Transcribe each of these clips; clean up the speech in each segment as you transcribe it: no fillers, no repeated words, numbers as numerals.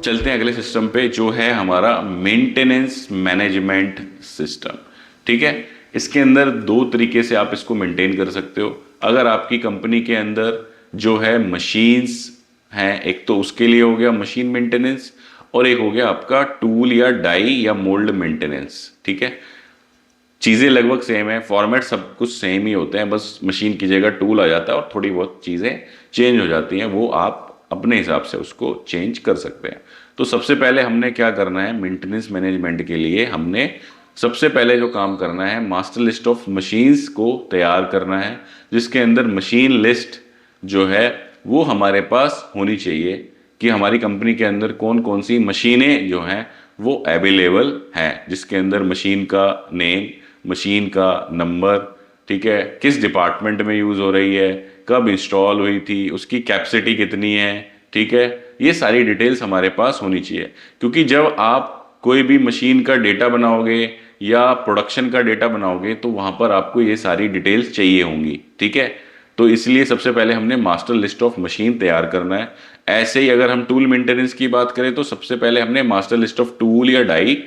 चलते हैं अगले सिस्टम पे, जो है हमारा मेंटेनेंस मैनेजमेंट सिस्टम। ठीक है, इसके अंदर दो तरीके से आप इसको मेंटेन कर सकते हो। अगर आपकी कंपनी के अंदर जो है मशीन्स हैं, एक तो उसके लिए हो गया मशीन मेंटेनेंस, और एक हो गया आपका टूल या डाई या मोल्ड मेंटेनेंस। ठीक है, चीज़ें लगभग सेम है, फॉर्मेट सब कुछ सेम ही होते हैं, बस मशीन की जगह टूल आ जाता है और थोड़ी बहुत चीज़ें चेंज हो जाती हैं, वो आप अपने हिसाब से उसको चेंज कर सकते हैं। तो सबसे पहले हमने क्या करना है, मेंटेनेंस मैनेजमेंट के लिए हमने सबसे पहले जो काम करना है, मास्टर लिस्ट ऑफ मशीन्स को तैयार करना है, जिसके अंदर मशीन लिस्ट जो है वो हमारे पास होनी चाहिए कि हमारी कंपनी के अंदर कौन कौन सी मशीनें जो हैं वो अवेलेबल हैं, जिसके अंदर मशीन का नेम, मशीन का नंबर, ठीक है, किस डिपार्टमेंट में यूज़ हो रही है, कब इंस्टॉल हुई थी, उसकी कैपेसिटी कितनी है। ठीक है, ये सारी डिटेल्स हमारे पास होनी चाहिए, क्योंकि जब आप कोई भी मशीन का डेटा बनाओगे या प्रोडक्शन का डेटा बनाओगे तो वहाँ पर आपको ये सारी डिटेल्स चाहिए होंगी। ठीक है, तो इसलिए सबसे पहले हमने मास्टर लिस्ट ऑफ मशीन तैयार करना है। ऐसे ही अगर हम टूल मेंटेनेंस की बात करें तो सबसे पहले हमने मास्टर लिस्ट ऑफ टूल या डाई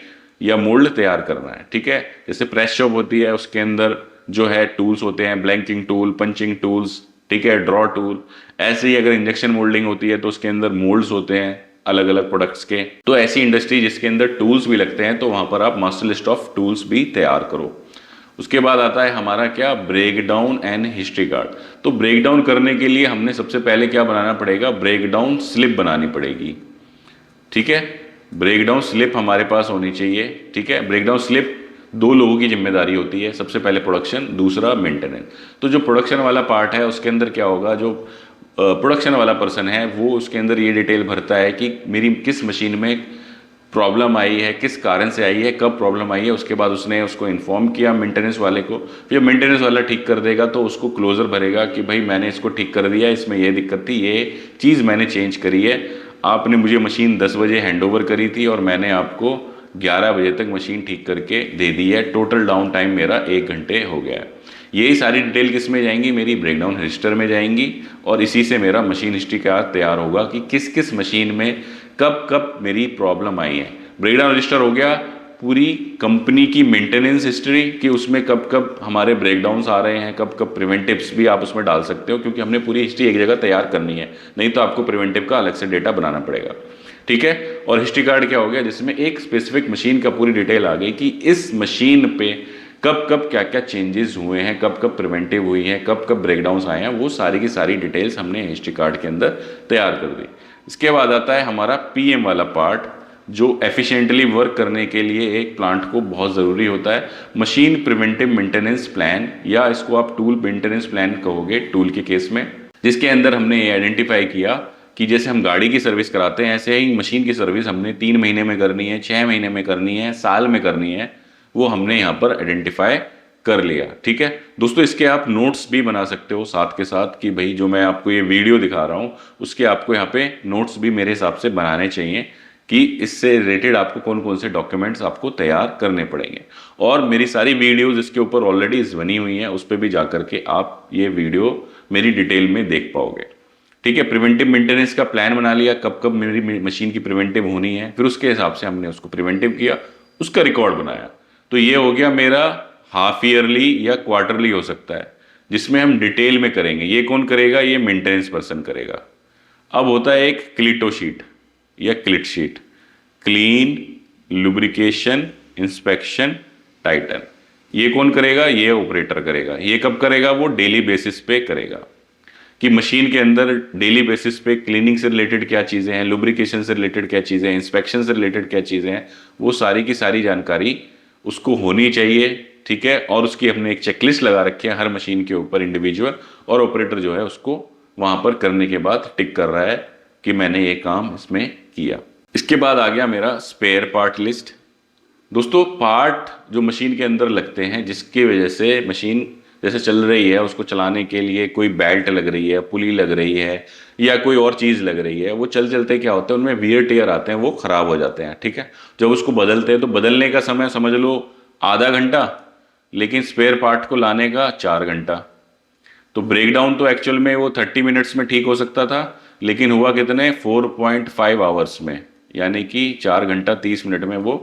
या मोल्ड तैयार करना है। ठीक है, जैसे प्रेस शॉप होती है, उसके अंदर जो है टूल्स होते हैं, ब्लैंकिंग टूल, पंचिंग टूल्स, ठीक है, ड्रॉ टूल। ऐसे ही अगर इंजेक्शन मोल्डिंग होती है तो उसके अंदर मोल्ड्स होते हैं अलग अलग प्रोडक्ट्स के। तो ऐसी इंडस्ट्री जिसके अंदर टूल्स भी लगते हैं तो वहां पर आप मास्टर लिस्ट ऑफ टूल्स भी तैयार करो। उसके बाद आता है हमारा क्या, break down and history card. तो ब्रेक डाउन करने के लिए हमने सबसे पहले क्या बनाना पड़ेगा, ब्रेक डाउन स्लिप बनानी पड़ेगी। ठीक है, ब्रेक डाउन स्लिप हमारे पास होनी चाहिए। ठीक है, ब्रेक डाउन स्लिप दो लोगों की जिम्मेदारी होती है, सबसे पहले प्रोडक्शन, दूसरा मेंटेनेंस। तो जो प्रोडक्शन वाला पार्ट है उसके अंदर क्या होगा, जो प्रोडक्शन वाला पर्सन है वो उसके अंदर ये डिटेल भरता है कि मेरी किस मशीन में प्रॉब्लम आई है, किस कारण से आई है, कब प्रॉब्लम आई है। उसके बाद उसने उसको इन्फॉर्म किया मेंटेनेंस वाले को, फिर मेंटेनेंस वाला ठीक कर देगा तो उसको क्लोजर भरेगा कि भाई मैंने इसको ठीक कर दिया, इसमें ये दिक्कत थी, ये चीज़ मैंने चेंज करी है, आपने मुझे मशीन 10 बजे हैंडओवर करी थी और मैंने आपको 11 बजे तक मशीन ठीक करके दे दी है, टोटल डाउन टाइम मेरा 1 घंटे हो गया है। यही सारी डिटेल किस में जाएंगी, मेरी ब्रेकडाउन रजिस्टर में जाएंगी, और इसी से मेरा मशीन हिस्ट्री का तैयार होगा कि किस किस मशीन में कब कब मेरी प्रॉब्लम आई है। ब्रेकडाउन रजिस्टर हो गया पूरी कंपनी की मेंटेनेंस हिस्ट्री कि उसमें कब कब हमारे ब्रेकडाउन्स आ रहे हैं, कब कब प्रिवेंटिव्स भी आप उसमें डाल सकते हो, क्योंकि हमने पूरी हिस्ट्री एक जगह तैयार करनी है, नहीं तो आपको प्रिवेंटिव का अलग से डेटा बनाना पड़ेगा। ठीक है, और हिस्ट्री कार्ड क्या हो गया, जिसमें एक स्पेसिफिक मशीन का पूरी डिटेल आ गई कि इस मशीन पे कब कब क्या क्या चेंजेस हुए हैं, कब कब प्रिवेंटिव हुई हैं, कब कब ब्रेकडाउन्स आए हैं, वो सारी की सारी डिटेल्स हमने हिस्ट्री कार्ड के अंदर तैयार कर दी। इसके बाद आता है हमारा पीएम वाला पार्ट, जो एफिशिएंटली वर्क करने के लिए एक प्लांट को बहुत ज़रूरी होता है, मशीन प्रिवेंटिव मेंटेनेंस प्लान, या इसको आप टूल मेंटेनेंस प्लान कहोगे टूल के केस में, जिसके अंदर हमने ये आइडेंटिफाई किया कि जैसे हम गाड़ी की सर्विस कराते हैं ऐसे ही मशीन की सर्विस हमने 3 महीने में करनी है, 6 महीने में करनी है, साल में करनी है, वो हमने यहाँ पर आइडेंटिफाई कर लिया। ठीक है दोस्तों, इसके आप नोट्स भी बना सकते हो साथ के साथ कि भाई जो मैं आपको ये वीडियो दिखा रहा हूँ उसके आपको यहाँ पे नोट्स भी मेरे हिसाब से बनाने चाहिए कि इससे रिलेटेड आपको कौन कौन से डॉक्यूमेंट्स आपको तैयार करने पड़ेंगे। और मेरी सारी वीडियोस इसके ऊपर ऑलरेडी बनी हुई हैं, उस पर भी जाकर के आप ये वीडियो मेरी डिटेल में देख पाओगे। ठीक है, प्रिवेंटिव मेंटेनेंस का प्लान बना लिया, कब कब मेरी मशीन की प्रिवेंटिव होनी है, फिर उसके हिसाब से हमने उसको प्रिवेंटिव किया, उसका रिकॉर्ड बनाया। तो ये हो गया मेरा हाफ ईयरली या क्वार्टरली हो सकता है, जिसमें हम डिटेल में करेंगे। ये कौन करेगा, ये मेंटेनेंस पर्सन करेगा। अब होता है एक क्लिटो शीट या CLIT sheet, clean, lubrication, inspection, tighten. ये कौन करेगा, ये ऑपरेटर करेगा। ये कब करेगा, वो डेली बेसिस पे करेगा कि मशीन के अंदर डेली बेसिस पे क्लीनिंग से रिलेटेड क्या चीज़ें हैं, लुब्रिकेशन से रिलेटेड क्या चीज़ें हैं, इंस्पेक्शन से रिलेटेड क्या चीज़ें हैं, वो सारी की सारी जानकारी उसको होनी चाहिए। ठीक है, और उसकी हमने एक चेकलिस्ट लगा रखी है हर मशीन के ऊपर इंडिविजुअल, और ऑपरेटर जो है उसको वहाँ पर करने के बाद टिक कर रहा है कि मैंने ये काम इसमें किया। इसके बाद आ गया मेरा स्पेयर पार्ट लिस्ट। दोस्तों, पार्ट जो मशीन के अंदर लगते हैं जिसकी वजह से मशीन जैसे चल रही है उसको चलाने के लिए कोई बेल्ट लग रही है, पुली लग रही है, या कोई और चीज़ लग रही है, वो चल चलते क्या होता है उनमें वियर टेयर आते हैं, वो ख़राब हो जाते हैं। ठीक है, जब उसको बदलते हैं तो बदलने का समय समझ लो आधा घंटा, लेकिन स्पेयर पार्ट को लाने का 4 घंटा। तो ब्रेकडाउन तो एक्चुअल में वो 30 मिनट्स में ठीक हो सकता था, लेकिन हुआ कितने 4.5 आवर्स में, यानी कि 4 घंटा 30 मिनट में वो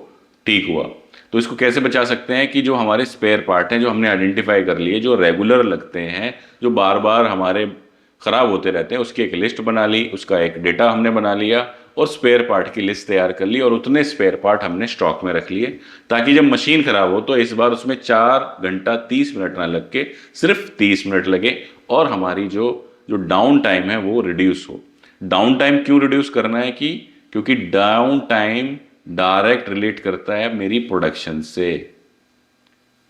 ठीक हुआ। तो इसको कैसे बचा सकते हैं कि जो हमारे स्पेयर पार्ट हैं जो हमने आइडेंटिफाई कर लिए, जो रेगुलर लगते हैं, जो बार बार हमारे ख़राब होते रहते हैं, उसकी एक लिस्ट बना ली, उसका एक डेटा हमने बना लिया और स्पेयर पार्ट की लिस्ट तैयार कर ली और उतने स्पेयर पार्ट हमने स्टॉक में रख लिए, ताकि जब मशीन ख़राब हो तो इस बार उसमें 4 घंटा 30 मिनट ना लग के सिर्फ 30 मिनट लगे और हमारी जो जो डाउन टाइम है वो रिड्यूस हो। डाउन टाइम क्यों रिड्यूस करना है कि क्योंकि डाउन टाइम डायरेक्ट रिलेट करता है मेरी प्रोडक्शन से।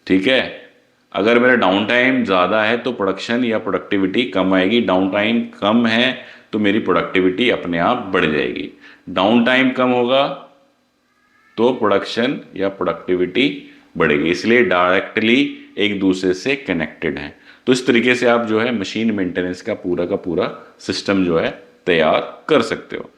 ठीक है, अगर मेरा डाउन टाइम ज़्यादा है तो प्रोडक्शन या प्रोडक्टिविटी कम आएगी, डाउन टाइम कम है तो मेरी प्रोडक्टिविटी अपने आप बढ़ जाएगी। डाउन टाइम कम होगा तो प्रोडक्शन या प्रोडक्टिविटी बढ़ेगी, इसलिए डायरेक्टली एक दूसरे से कनेक्टेड है। तो इस तरीके से आप जो है मशीन मेंटेनेंस का पूरा सिस्टम जो है तैयार कर सकते हो।